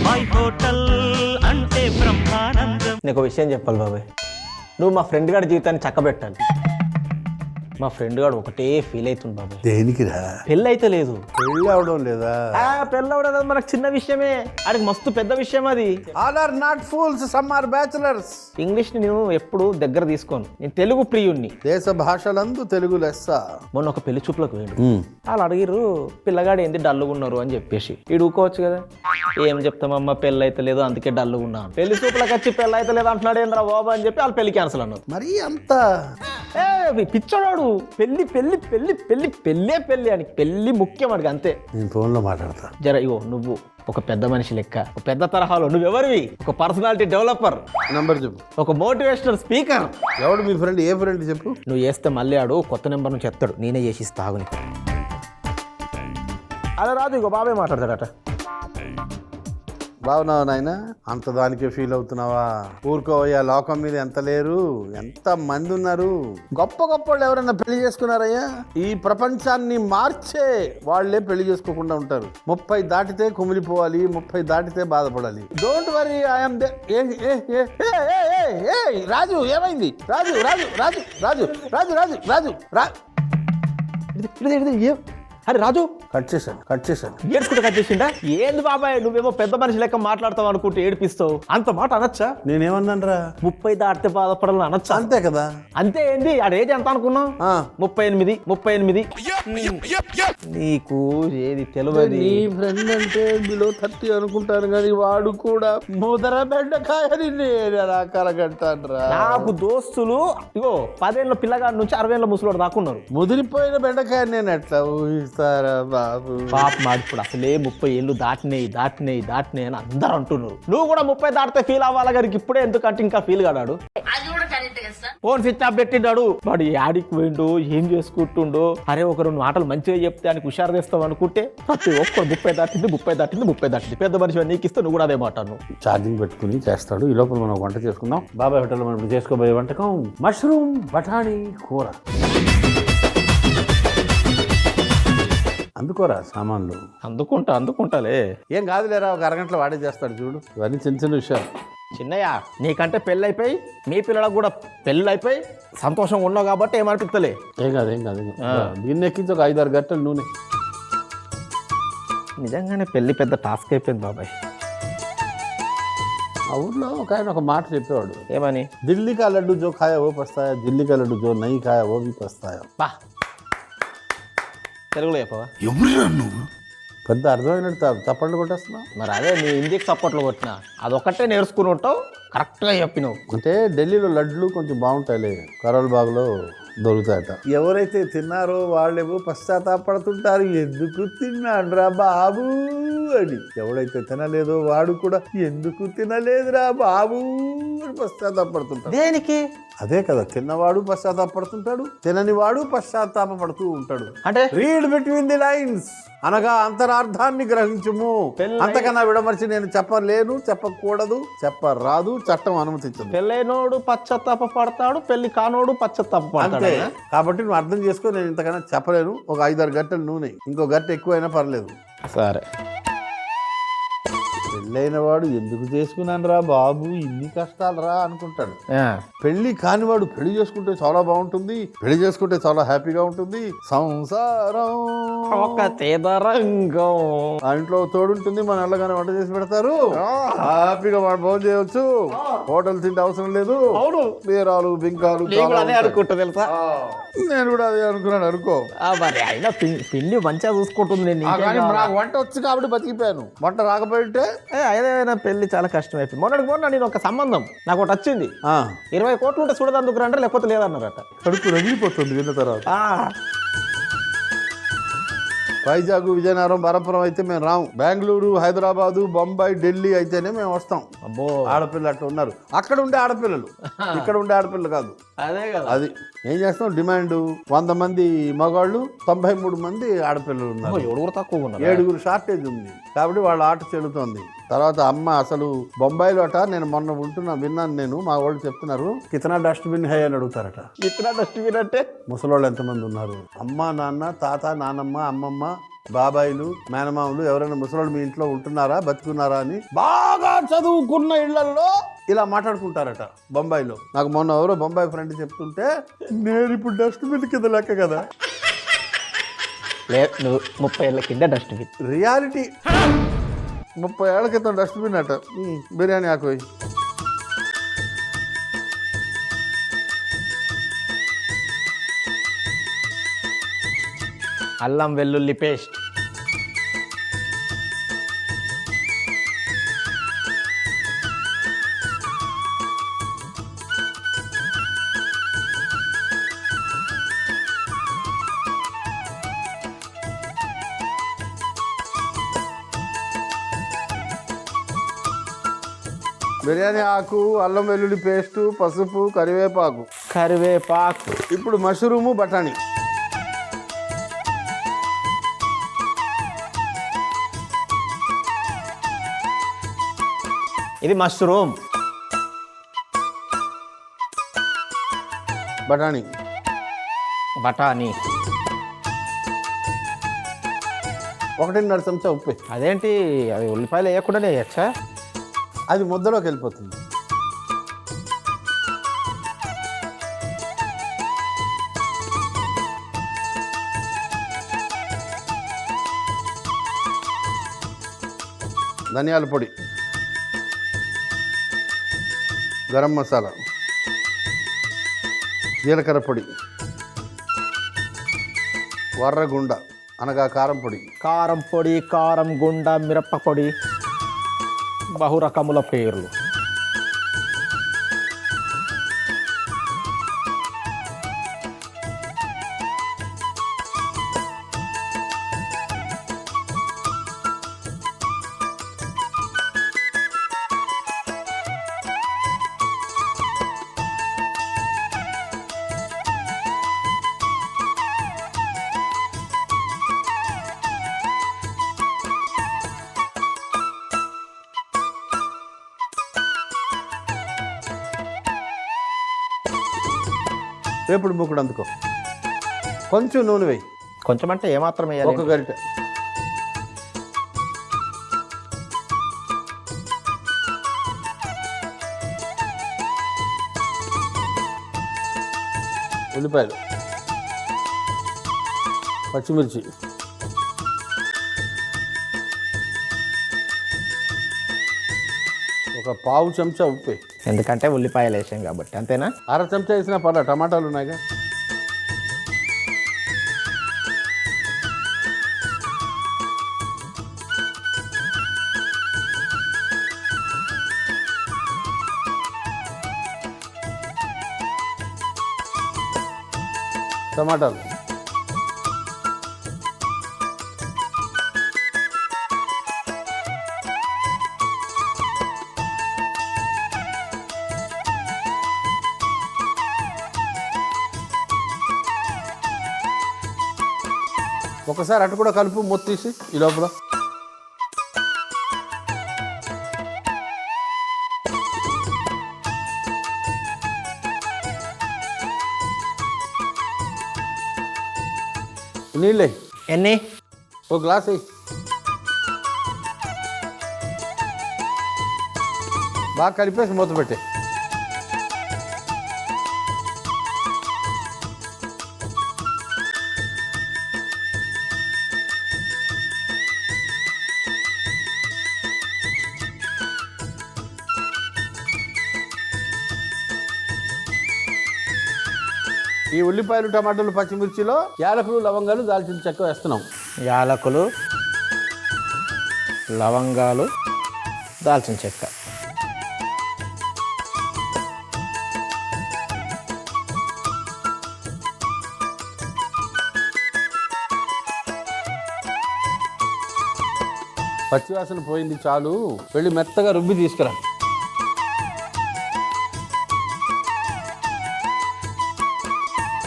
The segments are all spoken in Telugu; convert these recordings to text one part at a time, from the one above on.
బాబాయ్ హోటల్ అంటే బ్రహ్మానందం. నీకు విషయం చెప్పాలి బాబాయ్, నువ్వు మా ఫ్రెండ్ గారి జీవితాన్ని చక్కబెట్టాలి. మా ఫ్రెండ్ గారు ఒకటే ఫీల్ అవుతుంది బాబాయ్. దేనికిరా? పెళ్ళి అయితే లేదు. పెళ్ళి అవడం లేదా? పెళ్ళి అవడం మనకు చిన్న విషయమే, అడిగి మస్తు పెద్ద విషయం అది. All are not fools, some are bachelors. English ని నేను ఎప్పుడు దగ్గర తీసుకోను, నేను తెలుగు ప్రియుణ్ణి. దేశ భాషలందు తెలుగు లెస్స. మొన్న ఒక పెళ్లి చూపులకు వేయండి, వాళ్ళు అడిగిర్రు పిల్లగాడు ఏంది డల్లుగా ఉన్నారు అని చెప్పేసి. ఇడుకోవచ్చు కదా, ఏం చెప్తామమ్మా పెళ్ళి అయితే లేదు అందుకే డల్లుగా ఉన్నా. పెళ్లి చూపులకు వచ్చి పెళ్ళి అయితే లేదు అంటున్నాడు ఏంద్రా బాబా అని చెప్పి వాళ్ళు పెళ్లి క్యాన్సిల్ అన్నారు. మరి అంత పిచ్చోడాడు. పెళ్లి పెళ్లి పెళ్లి పెళ్లి పెళ్ళే పెళ్లి అని, పెళ్లి ముఖ్యం అడిగి అంతే. నేను ఫోన్లో మాట్లాడతా. జర ఇగో నువ్వు ఒక పెద్ద మనిషి లెక్క, ఒక పెద్ద తరహాలో నువ్వెవరివి, ఒక పర్సనాలిటీ డెవలపర్, నంబర్ చెప్పు, ఒక మోటివేషనల్ స్పీకర్. ఎవడు మీ ఫ్రెండ్? ఏ ఫ్రెండ్ చెప్పు. నువ్వు చేస్తే మళ్ళీ ఆడు కొత్త నెంబర్ నుంచి ఎత్తాడు, నేనే చేసి ఇస్తా ఆగుని. అలా రాదు, ఇగో బాబాయ్ మాట్లాడతాడట. బాగున్నావా నాయన? అంత దానికే ఫీల్ అవుతున్నావా? ఊరుకోవయ్యా, లోకం మీద ఎంత లేరు, ఎంత మంది ఉన్నారు. గొప్ప గొప్ప వాళ్ళు ఎవరైనా పెళ్లి చేసుకున్నారయ్యా? ఈ ప్రపంచాన్ని మార్చే వాళ్ళే పెళ్లి చేసుకోకుండా ఉంటారు. 30 దాటితే కుమిలిపోవాలి, 30 దాటితే బాధపడాలి. డోంట్ వరీ, ఐఎమ్ రాజు. ఏమైంది? రాజు రాజు రాజు రాజు రాజు రాజు రాజు రా. అరే రాజు, కట్ చేశాను. ఏడ్చుకుంటే కట్ చేసిండా? ఏంది బాబాయ్ నువ్వేమో పెద్ద మనిషి లెక్క మాట్లాడతావు అనుకుంటే ఏడిపిస్తావు. అంత మాట అనొచ్చా? నేనేమన్నాను రా? 30 దాటితే బాధపడాలని అనొచ్చా? అంతే కదా. అంతే ఏంది? ఆడ ఏజ్ ఎంత అనుకున్నావు? 38. నీకు ఏది తెలియదు. నీ ఫ్రెండ్ అంటే బిలో 30 అనుకుంటాను కానీ వాడు కూడా ముదర బెండకాయని నేను కరగంటాను రా. నాకు దోస్తులు ఇగో 10 ఏళ్ళ పిల్లగాడి నుంచి 60 ఏళ్ళ ముసలోడు దాకున్నారు. ముదిరిపోయిన బెండకాయ నేను ఎట్లా ఊహిస్తారా బాబు? పాప మాడిప్పుడు అసలే 30 ఏళ్ళు దాటినాయి అని అందరూ అంటున్నారు. నువ్వు కూడా 30 దాటితే ఫీల్ అవ్వాలి గారికి. ఇప్పుడే ఎందుకంటే ఇంకా ఫీల్ కాడాడు. ఫోన్ స్విచ్ ఆఫ్ పెట్టిండాడు. వాడు యాడికి పోయిండు, ఏం చేసుకుంటుండో. అరే ఒక 2 మాటలు మంచిగా చెప్తే ఆయనకు హుషారు చేస్తావు అనుకుంటే ప్రతి ఒక్కరు 30 దాటింది. పెద్ద మనిషి నీకు ఇస్తే నువ్వు కూడా అదే మాట. ఛార్జింగ్ పెట్టుకుని చేస్తాడు. ఈ లోపల మనం వంట చేసుకుందాం. బాబాయ్ హోటల్లో మనం చేసుకోబోయే వంటకం మష్రూమ్ బఠానీ కూర. అందుకోరా సామాన్లు. అందుకుంటాలే. ఏం కాదులేరా, ఒక అరగంటలో వాడే చేస్తాడు చూడు. ఇవన్నీ చిన్న విషయాలు. చిన్నయ్య, నీకంటే పెళ్ళి అయిపోయి మీ పిల్లలకు కూడా పెళ్ళి అయిపోయి సంతోషంగా ఉన్నావు కాబట్టి ఏమనిపిస్తలే. ఏం కాదు. దీన్ని ఎక్కించి ఒక 5-6 గంటలు నూనె. నిజంగానే పెళ్ళి పెద్ద టాస్క్ అయిపోయింది బాబాయ్. ఆ ఊర్లో ఒక ఆయన ఒక మాట చెప్పేవాడు. ఏమని? ఢిల్లీ కా లడ్డు జో ఖాయా ఓ పస్తాయా, ఢిల్లీ కా లడ్డు జో నహీ ఖాయా ఓ భీ పస్తాయా. బా తెలుగులో చెప్పవా? ఎవరురా నువ్వు? పెద్ద అర్థమైనట్టు తప్పట్లు కొట్టేస్తున్నావు. మరి అదే నీ హిందీకి సపోర్ట్లు కొట్టినా అదొక్కటే నేర్చుకుని ఉంటావు. కరెక్ట్గా చెప్పినావు. అంటే ఢిల్లీలో లడ్లు కొంచెం బాగుంటాయిలే, కరోల్ బాగ్లో దొరుకుతాయట. ఎవరైతే తిన్నారో వాళ్ళేమో పశ్చాత్తాపడుతుంటారు, ఎందుకు తిన్నాడ్రా బాబు అని. ఎవడైతే తినలేదో వాడు కూడా ఎందుకు తినలేదురా బాబు అని పశ్చాత్తాపడుతుంటాడు. దేనికి? అదే కదా, తిన్నవాడు పశ్చాత్తాపడుతుంటాడు, తినని వాడు పశ్చాత్తాపడుతూ ఉంటాడు. అంటే రీడ్ బిట్వీన్ ది లైన్స్ అనగా అంతరార్థాన్ని గ్రహించుము. అంతకన్నా విడమర్చి నేను చెప్పలేను, చెప్పకూడదు, చెప్పరాదు, చట్టం అనుమతించదు. పెళ్ళైనోడు పశ్చాత్తాప పడతాడు, పెళ్లి కానోడు పశ్చాత్తాప పడతాడు. కాబట్టి నువ్వు అర్థం చేసుకో, నేను ఇంతకన్నా చెప్పలేను. ఒక 5-6 గంటలు నూనె, ఇంకో గంట ఎక్కువైనా పర్లేదు. సరే. పెళ్ళైన వాడు ఎందుకు చేసుకున్నాను రా బాబు, ఇన్ని కష్టాలు రా అనుకుంటాడు. పెళ్లి కానివాడు పెళ్లి చేసుకుంటే చాలా బాగుంటుంది, పెళ్లి చేసుకుంటే చాలా హ్యాపీగా ఉంటుంది. సంసారం ఒక తేదరంగం. ఆ ఇంట్లో తోడుంటుంది, మన ఎల్లగానే వంట చేసి పెడతారు, హ్యాపీగా భోజనం చేయవచ్చు. హోటల్ తింటే అవసరం లేదు. అవును, బీరాలు బింకాలు అనుకుంటా తెలుసా. నేను కూడా అదే అనుకున్నాను. అనుకో మరి అయినా పిండి మంచిగా చూసుకుంటుంది. నాకు వంట వచ్చు కాబట్టి బతికిపోయాను. వంట రాకపోయింటే ఏదైనా పెళ్లి చాలా కష్టం అయిపోయింది. మొన్న నేను ఒక సంబంధం నాకు ఒకటి వచ్చింది. 20 కోట్లు ఉంటే చూడదందుకు రంటే లేకపోతే లేదన్నారట. కడుపు రగిలిపోతుంది విన్న తర్వాత. వైజాగ్, విజయనగరం, బరంపురం అయితే మేము రాము. బెంగళూరు, హైదరాబాదు, బొంబాయి, ఢిల్లీ అయితేనే మేము వస్తాం. అబ్బో, ఆడపిల్లలు అట్లా ఉన్నారు. అక్కడ ఉండే ఆడపిల్లలు, ఇక్కడ ఉండే ఆడపిల్లలు కాదు. అదే కదా. అది ఏం చేస్తాం, డిమాండ్ 100 మంది మగాళ్ళు, 93 మంది ఆడపిల్లలు ఉన్నారు. 7 తక్కువ ఉన్నారు. 7 షార్టేజ్ ఉంది కాబట్టి వాళ్ళ ఆట చెల్లుతోంది. తర్వాత అమ్మ అసలు బొంబాయిలో నేను మొన్న విన్నాను నేను, మా వాళ్ళు చెప్తున్నారు, కితనా డస్ట్బిన్ హై అని అడుగుతారట. కితనా డస్ట్బిన్ అంటే ముసలోళ్ళు ఎంతమంది ఉన్నారు, అమ్మ నాన్న తాత నానమ్మ అమ్మమ్మ బాబాయిలు మేనమామలు ఎవరైనా ముసలోళ్ళు మీ ఇంట్లో ఉంటున్నారా బతుకున్నారా అని బాగా చదువుకున్న ఇళ్లలో ఇలా మాట్లాడుకుంటారట బొంబాయిలో. నాకు మొన్న ఎవరో బొంబాయి ఫ్రెండ్ చెప్తుంటే నేను ఇప్పుడు డస్ట్బిన్ కింద లెక్క కదా. లేదు, నువ్వు 30 ఏళ్ళ కింద డస్ట్బిన్. రియాలిటీ 30 ఏళ్ల క్రితం డస్ట్బిన్ అట. బిర్యానీ ఆకు. అల్లం వెల్లుల్లి పేస్ట్, బిర్యానీ ఆకు, అల్లం వెల్లుల్లి పేస్టు, పసుపు, కరివేపాకు. ఇప్పుడు మష్రూము, బఠానీ. ఇది మష్రూమ్, బఠానీ, 1.5 చెంచా ఉప్పు. అదేంటి, అది ఉల్లిపాయలు వేయకుండానే వేయచ్చా? అది ముద్దలోకి వెళ్ళిపోతుంది. ధనియాల పొడి, గరం మసాలా, జీలకర్ర పొడి, వర్రగుండ అనగా కారం పొడి, కారం గుండ, మిరప పొడి, బహురకముల పేర్లు. వేపుడు మూకుడు అందుకో. కొంచెం నూనె వేయి. కొంచెం అంటే ఏమాత్రం వేయాలి? 1 గరిటె. ఉల్లిపాయలు, పచ్చిమిర్చి, ఒక 1/2 చెంచా ఉప్పు. ఎందుకంటే ఉల్లిపాయలు వేసాం కాబట్టి. అంతేనా? 1/2 చెంచా వేసినా పర్లేదు, టమాటాలు ఉన్నాయిగా. టమాటాలు, ఒకసారి అటు కూడా కలుపు, మూత తీసి ఈ లోపల. నీళ్ళే ఎన్ని? 1 గ్లాస్ వేయి. బాగా కలిపేసి మూత పెట్టే. ఈ ఉల్లిపాయలు, టమాటాలు, పచ్చిమిర్చిలో యాలకులు, లవంగాలు, దాల్చిన చెక్క వేస్తున్నాం. యాలకులు, లవంగాలు, దాల్చిన చెక్క. పచ్చివాసన పోయింది, చాలు. వెళ్ళి మెత్తగా రుబ్బి తీసుకురా.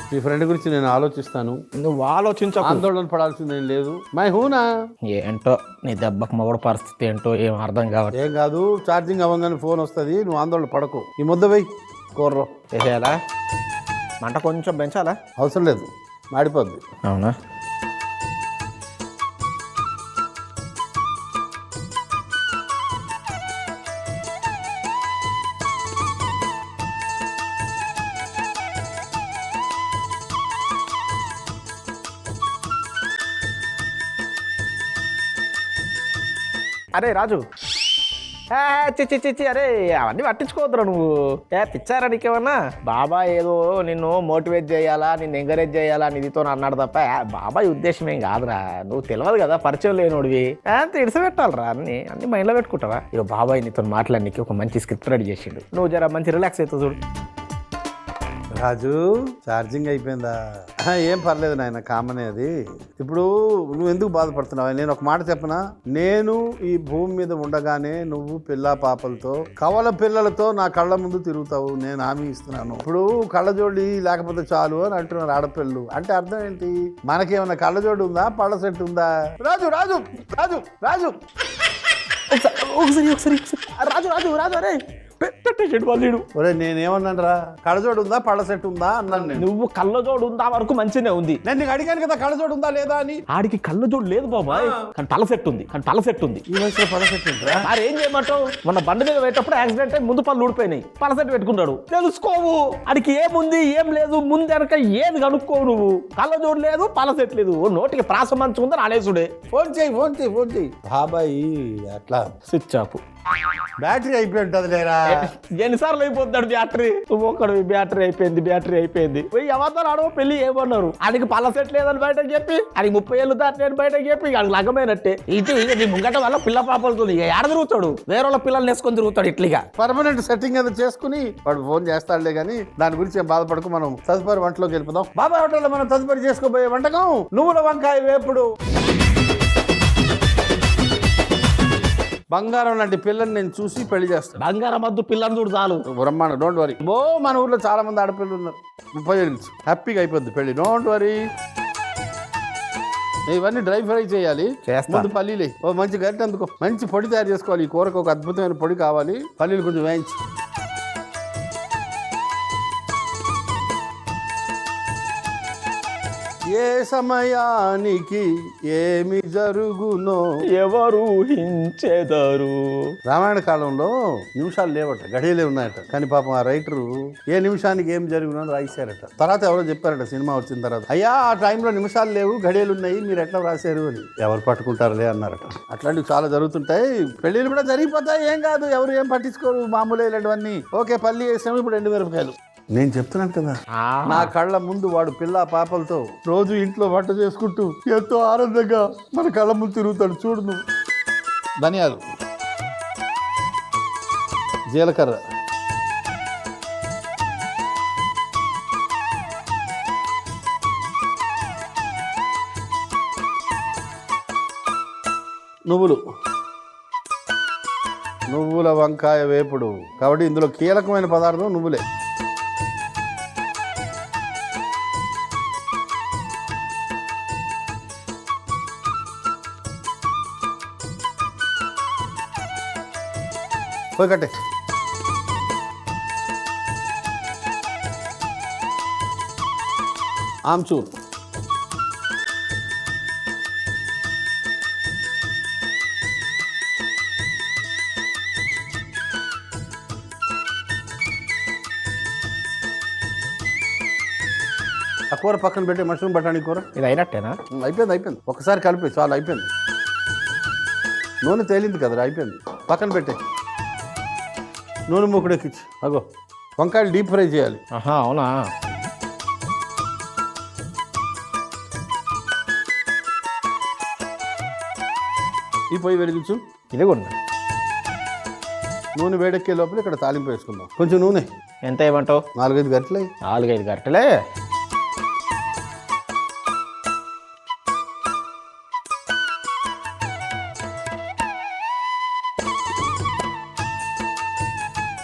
మీ ఫ్రెండ్ గురించి నేను ఆలోచిస్తాను. నువ్వు ఆలోచించకు, ఆందోళన పడాల్సిందేం లేదు. మై హూనా. ఏంటో నీ దెబ్బకు మొగడు పరిస్థితి ఏంటో ఏం అర్థం కావట్లేదు. ఏం కాదు, ఛార్జింగ్ అవ్వగానే ఫోన్ వస్తుంది. నువ్వు ఆందోళన పడకు. ఈ ముద్ద వేయి కూరలో. వేసేయాలా? మంట కొంచెం పెంచాలా? అవసరం లేదు, మాడిపోద్ది. అవునా? అరే రాజు, చిచ్చి చిచ్చి, అరే అవన్నీ పట్టించుకోవద్దురా నువ్వు. పిచ్చారా నీకేమన్నా? బాబాయ్ ఏదో నిన్ను మోటివేట్ చేయాలా, నిన్ను ఎంకరేజ్ చేయాలా నిధితో అన్నాడు తప్ప బాబాయ్ ఉద్దేశం ఏం కాదురా. నువ్వు తెలియదు కదా, పరిచయం లేనోడివి. ఇడిసపెట్టాలరా, అన్ని మైండ్లో పెట్టుకుంటావా? ఇక బాబాయ్ నీతో మాట్లాడడానికి ఒక మంచి స్క్రిప్ట్ రెడీ చేసిండు. నువ్వు జర మంచి రిలాక్స్ అవుతావు చూడు. రాజు, ఛార్జింగ్ అయిపోయిందా? ఏం పర్లేదు నాయన, కామనే అది. ఇప్పుడు నువ్వు ఎందుకు బాధపడుతున్నావు? నేను ఒక మాట చెప్పనా? నేను ఈ భూమి మీద ఉండగానే నువ్వు పిల్ల పాపలతో, కవల పిల్లలతో నా కళ్ళ ముందు తిరుగుతావు, నేను హామీ ఇస్తున్నాను. ఇప్పుడు కళ్ళజోడి లేకపోతే చాలు అని అంటున్నారు ఆడపిల్లలు. అంటే అర్థం ఏంటి? మనకేమన్నా కళ్ళజోడు ఉందా, పళ్ళ సెట్ ఉందా? రాజు రాజు రాజు రాజు ఒకసారి రాజు రాజు రాజు, అరే పెట్టేసాడు వాళ్ళు. ఒరే నేనేమన్నాను రా, కళ్ళజోడు ఉందా పళ్ళ సెట్ ఉందా అన్నాను నేను. నువ్వు కళ్ళజోడు ఉందా వరకు మంచిగానే ఉంది. నేను నీకు అడిగాను కదా కళ్ళజోడు ఉందా లేదా అని. ఆడికి కళ్ళజోడు లేదు బాబాయ్, కానీ పళ్ళ సెట్ ఉంది. ఈ వయసులో పళ్ళ సెట్ ఉంటుందా? మరి ఏం చేయమంటావు? మన బండి మీద పెట్టేటప్పుడు యాక్సిడెంట్ అయి ముందు పళ్ళు ఊడిపోయినాయి, పళ్ళ సెట్ పెట్టుకున్నాడు. తెలుసుకోవు ఆడికి ఏముంది ఏం లేదు, ముందు వెనక ఏది కనుక్కోవు నువ్వు. కళ్ళజోడు లేదు, పళ్ళ సెట్ లేదు, నోటికి ప్రాస మంచుకుందని ఆడేసుడే. ఫోన్ చేయి. బాబాయ్ అట్లా స్విచ్ ఆఫ్. బ్యాటరీ అయిపోయి ఉంటుంది లేరా. ఎన్నిసార్లు అయిపోతాడు బ్యాటరీ? ఒక్కడు బ్యాటరీ అయిపోయింది. పోయి ఎవరితో ఆడో పెళ్లి ఏమన్నారు? ఆడికి పళ్ళ సెట్ లేదని బయటకు చెప్పి, ఆడికి 30 ఏళ్ళు దాటిని బయటకు చెప్పి ఆడికి లగ్గమైనట్టే. ఇటు నీ ముంగట వల్ల పిల్ల పాపలతో ఆడ తిరుగుతాడు, వేరే వాళ్ళ పిల్లల్ని వేసుకొని తిరుగుతాడు. ఇట్లిగా పర్మనెంట్ సెట్టింగ్ ఏదో చేసుకుని వాడు ఫోన్ చేస్తాడులే కానీ దాని గురించి ఏం బాధపడకు. మనం తదుపరి వంటలోకి వెళ్ళిపోదాం. బాబా హోటల్లో మనం తదుపరి చేసుకోబోయే వంటకం నువ్వుల వంకాయ వేపుడు. బంగారం లాంటి పిల్లని నేను చూసి పెళ్లి చేస్తాను. బంగారం వద్దు, పిల్లని చూడు చాలు. బ్రహ్మాండం, డోంట్ వరీ. మన ఊర్లో చాలా మంది ఆడపిల్లలు ఉన్నారు. 30 ఏళ్ళు హ్యాపీగా అయిపోద్ది పెళ్లి, డోంట్ వరీ. ఇవన్నీ డ్రై ఫ్రై చేయాలి. ముందు పల్లీలు ఓ మంచి గరిటె అందుకో, మంచి పొడి తయారు చేసుకోవాలి. ఈ కూరకు ఒక అద్భుతమైన పొడి కావాలి. పల్లీలు కొంచెం వేయించి, ఏ సమయానికి ఏమి జరుగునో ఎవరు ఊహించెదరు. రామాయణ కాలంలో నిమిషాలు లేవట, గడియలే ఉన్నాయట. కానీ పాపం ఆ రైటరు ఏ నిమిషానికి ఏం జరుగునో రాశారట. తర్వాత ఎవరో చెప్పారట సినిమా వచ్చిన తర్వాత, అయ్యా ఆ టైంలో నిమిషాలు లేవు గడియలు ఉన్నాయి, మీరు ఎట్లా రాశారు అని. ఎవరు పట్టుకుంటారులే అన్నారట. అట్లాంటివి చాలా జరుగుతుంటాయి. పెళ్ళిళ్ళు కూడా జరిగిపోతాయి, ఏం కాదు, ఎవరు ఏం పట్టించుకోరు, మామూలే ఇలాంటివన్నీ. ఓకే పల్లి వేసాము, ఇప్పుడు 2 మిరపకాయలు. నేను చెప్తున్నాను కదా, నా కళ్ళ ముందు వాడు పిల్ల పాపలతో రోజు ఇంట్లో వంట చేసుకుంటూ ఎంతో ఆనందంగా మన కళ్ళ ముందు తిరుగుతాడు. చూడు నువ్వు. ధనియాలు, జీలకర్ర, నువ్వుల వంకాయ వేపుడు కాబట్టి ఇందులో కీలకమైన పదార్థం నువ్వులే. పోయి కట్టే. ఆమ్చూర్, ఆ కూర పక్కన పెట్టి మష్రూమ్ బఠానీ కూర. ఇది అయినట్టేనా? అయిపోయింది. ఒకసారి కలిపి చాలు, అయిపోయింది. నూనె తేలింది కదరా, అయిపోయింది. పక్కన పెట్టే. నూనె మూకుడెక్కించి అగో వంకాయలు డీప్ ఫ్రై చేయాలి. అవునా? ఈ పొయ్యి వెలిగించు. ఇది కూడా నూనె వేడెక్కే లోపల ఇక్కడ తాలింపు వేసుకుందాం. కొంచెం నూనె ఎంత ఇవ్వమంటావు? 4-5 గంటలే. 4-5 గంటలే.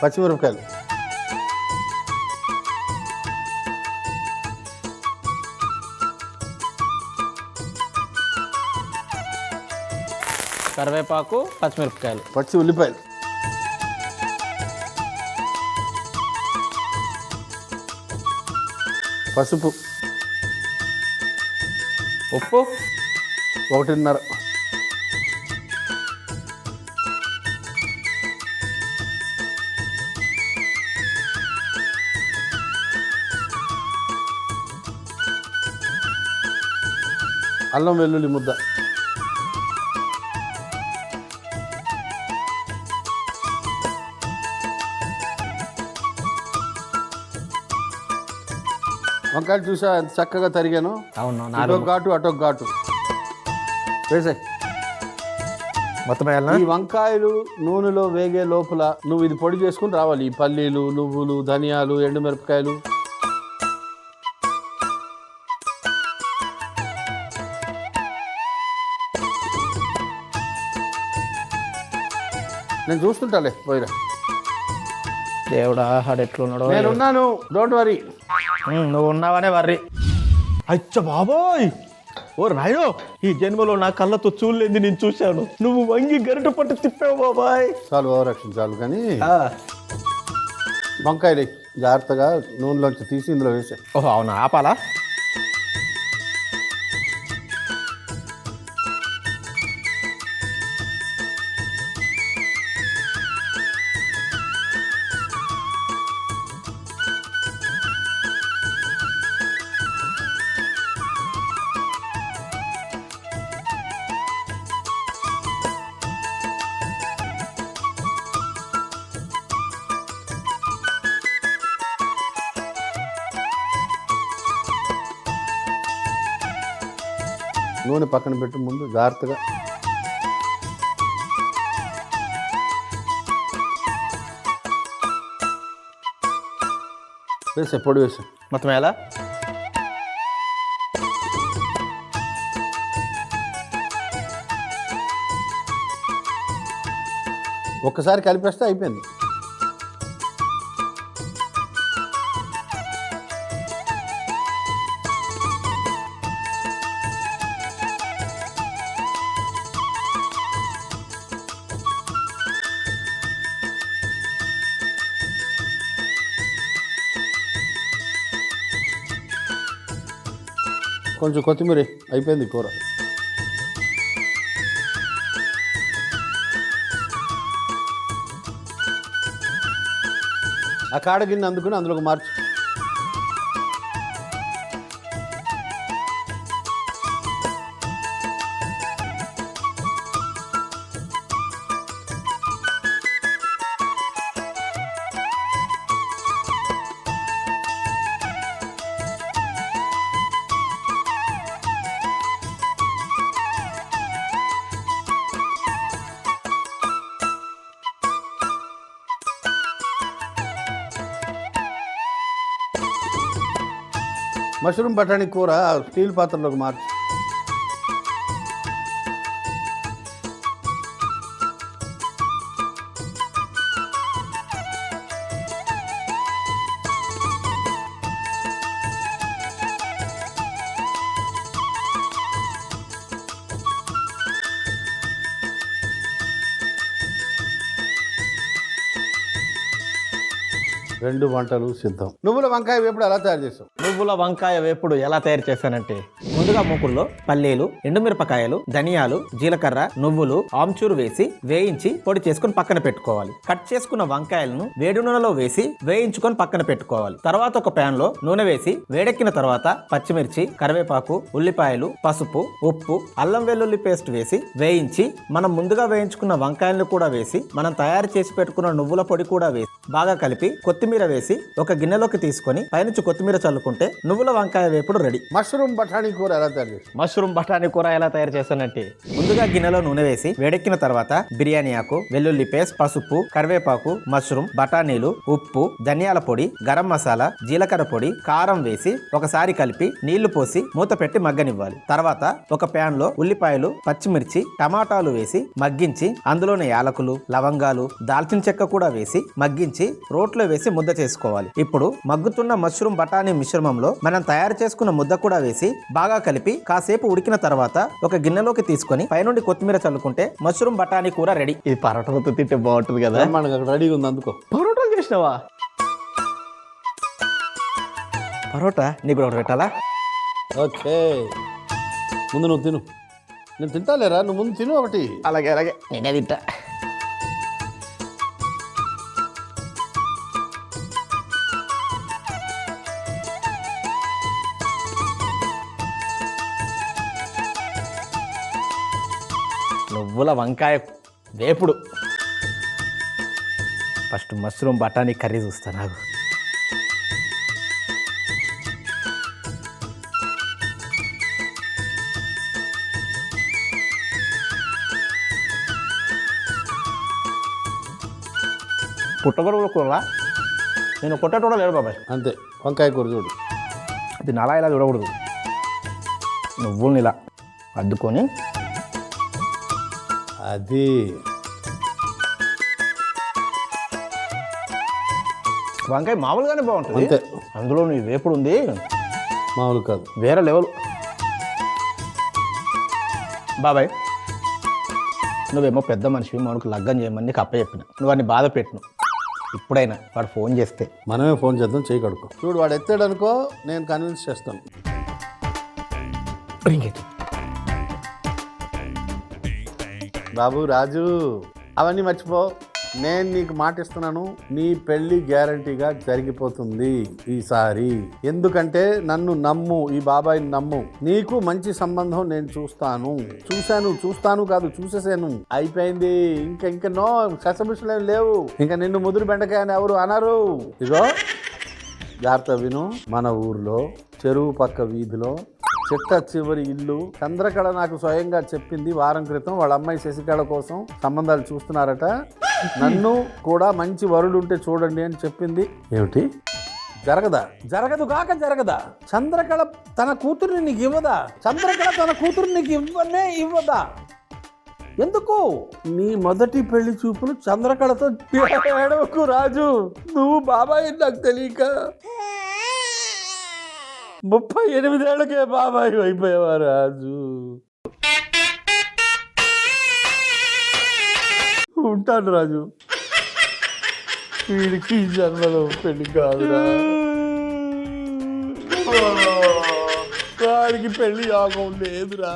పచ్చిమిరపకాయలు, కరివేపాకు, పచ్చిమిరపకాయలు, పచ్చి ఉల్లిపాయలు, పసుపు, ఉప్పు 1.5, అల్లం వెల్లుల్లి ముద్ద, వంకాయలు చూసా ఎంత చక్కగా తరిగాను. అవును, అటొక ఘాటు అటొక ఘాటు వేసాయి. మొత్తం వేయాలనా? ఈ వంకాయలు నూనెలో వేగే లోపల నువ్వు ఇది పొడి చేసుకుని రావాలి. ఈ పల్లీలు, నువ్వులు, ధనియాలు, ఎండుమిరపకాయలు. నేను చూస్తుంటాలే, పోయిరా. దేవుడా ఆడు ఎట్లున్నాడో. నేనున్నాను, డోంట్ వరీ. నువ్వు ఉన్నావనే వర్రి. అచ్చ బాబోయ్, ఓ రాయో, ఈ జన్మలో నా కళ్ళతో చూడలేంది నేను చూశాను. నువ్వు వంగి గరిట పట్టు తిప్పావు బాబాయ్. చాలు, ఓవరాక్షన్ చాలు. కానీ వంకాయలు జాగ్రత్తగా నూనెలోంచి తీసి ఇందులో వేసే. ఓహో అవునా, ఆపాలా? నూనె పక్కన పెట్టి ముందు జాగ్రత్తగా. వేసే, పొడి వేసే. మొత్తం ఎలా? ఒక్కసారి కలిపేస్తే అయిపోయింది. కొంచెం కొత్తిమీర, అయిపోయింది కూర. ఆ కాడ గిన్నె అందుకుని అందులోకి మార్చు. మష్రూమ్ బఠానీ కూర స్టీల్ పాత్రలోకి మార్చు. రెండు వంటలు సిద్ధం. నువ్వుల వంకాయ వేపుడు ఎలా తయారు చేస్తావు? నువ్వుల వంకాయ వేపుడు ఎలా తయారు చేశానంటే, ముందుగా మూకుల్లో పల్లీలు, ఎండుమిరపకాయలు, ధనియాలు, జీలకర్ర, నువ్వులు, ఆమ్చూరు వేసి వేయించి పొడి చేసుకుని పక్కన పెట్టుకోవాలి. కట్ చేసుకున్న వంకాయలను వేడి నూనెలో వేసి వేయించుకొని పక్కన పెట్టుకోవాలి. తర్వాత ఒక ప్యాన్ లో నూనె వేసి వేడెక్కిన తర్వాత పచ్చిమిర్చి, కరివేపాకు, ఉల్లిపాయలు, పసుపు, ఉప్పు, అల్లం వెల్లుల్లి పేస్ట్ వేసి వేయించి మనం ముందుగా వేయించుకున్న వంకాయలను కూడా వేసి మనం తయారు చేసి పెట్టుకున్న నువ్వుల పొడి కూడా వేసి బాగా కలిపి కొత్తిమీర వేసి ఒక గిన్నెలోకి తీసుకొని పైనుంచి కొత్తిమీర చల్లుకుంటే నువ్వుల వంకాయ వేపుడు రెడీ. మష్రూమ్ బఠానీ కూర ఎలా తయారు చేస్తావు? మష్రూమ్ బఠానీ కూర ఎలా తయారు చేస్తానంటే, ముందుగా గిన్నెలో నూనె వేసి వేడెక్కిన తర్వాత బిర్యానీ ఆకు, వెల్లుల్లి పేస్ట్, పసుపు, కరివేపాకు, మష్రూమ్, బఠానీలు, ఉప్పు, ధనియాల పొడి, గరం మసాలా, జీలకర్ర పొడి, కారం వేసి ఒకసారి కలిపి నీళ్లు పోసి మూత పెట్టి మగ్గనివ్వాలి. తర్వాత ఒక ప్యాన్ లో ఉల్లిపాయలు, పచ్చిమిర్చి, టమాటాలు వేసి మగ్గించి అందులోని యాలకులు, లవంగాలు, దాల్చిన చెక్క కూడా వేసి మగ్గించి రోట్లో వేసి ముద్ద చేసుకోవాలి. ఇప్పుడు మగ్గుతున్న మష్రూమ్ బఠానీ మిశ్రమంలో మనం తయారు చేసుకున్న ముద్ద కూడా వేసి బాగా కలిపి కాసేపు ఉడికిన తర్వాత ఒక గిన్నెలోకి తీసుకొని పైనుండి కొత్తిమీర చల్లుకుంటే మష్రూమ్ బఠానీ కూర రెడీ. ఇది పరోటాతో తింటే బాగుంటుంది కదా. మనకు అక్కడ రెడీగా ఉంది, అందుకో. పరోటా చేసినావా? పరోటా నీకు కూడా ఒకటి పెట్టాలా? ఓకే, ముందు నువ్వు తిను. నేను తింటాలేరా, నువ్వు ముందు తిను ఒకటి. అలాగే అలాగే, నేనే తింటా. నువ్వుల వంకాయ వేపుడు. ఫస్ట్ మష్రూమ్ బఠానీ కర్రీ చూస్తా. నాకు పుట్టగొడుగుల కూర నేను కొట్టేటోడ లేడు బాబాయ్. అంతే. వంకాయ కూర చూడు, అది నలా ఇలా చూడకూడదు. నువ్వుల్ని ఇలా అద్దుకొని అది వంకాయ మామూలుగానే బాగుంటుంది. అంతే. అందులో నీ వేపుడు ఉంది, మామూలు కాదు, వేరే లెవెల్. బాబాయ్ నువ్వేమో పెద్ద మనిషి, మనకు లగ్గం చేయమని నీకు అప్ప చెప్పిన, నువ్వు వాడిని బాధ పెట్టిను. ఇప్పుడైనా వాడు ఫోన్ చేస్తే మనమే ఫోన్ చేద్దాం, చేయి కడుకో. చూడు వాడు ఎత్తాడు అనుకో, నేను కన్విన్స్ చేస్తాను. బాబు రాజు, అవన్నీ మర్చిపో. నేను నీకు మాట ఇస్తున్నాను, నీ పెళ్లి గ్యారంటీగా జరిగిపోతుంది ఈసారి. ఎందుకంటే నన్ను నమ్ము, ఈ బాబాయిని నమ్ము. నీకు మంచి సంబంధం నేను చూస్తాను కాదు, చూసేసాను. అయిపోయింది. ఇంకా నో కసబిషలు లేవు. ఇంకా నిన్ను ముదురు బెండకాయ అని ఎవరు అనరు. ఇగో జాగ్రత్త విను. మన ఊర్లో చెరువు పక్క వీధిలో చిట్ట చివరి ఇల్లు చంద్రకళ నాకు స్వయంగా చెప్పింది వారం క్రితం. వాళ్ళ అమ్మాయి శశికళ కోసం సంబంధాలు చూస్తున్నారట. నన్ను కూడా మంచి వరుడు ఉంటే చూడండి అని చెప్పింది. ఏమిటి జరగదా? చంద్రకళ తన కూతుర్ని నీకు ఇవ్వదా? చంద్రకళ తన కూతుర్ని నీకు ఇవ్వదా? ఎందుకు? నీ మొదటి పెళ్లి చూపులు చంద్రకళతో. ఏడవకు రాజు, నువ్వు బాబాయ్ నాకు తెలియక 38 ఏళ్ళకే బాబాయ్ అయిపోయావా రాజు? ఉంటాను రాజు, వీడికి ఈ జన్మలో పెళ్లి కాదురా. వాడికి పెళ్లి యోగం లేదురా.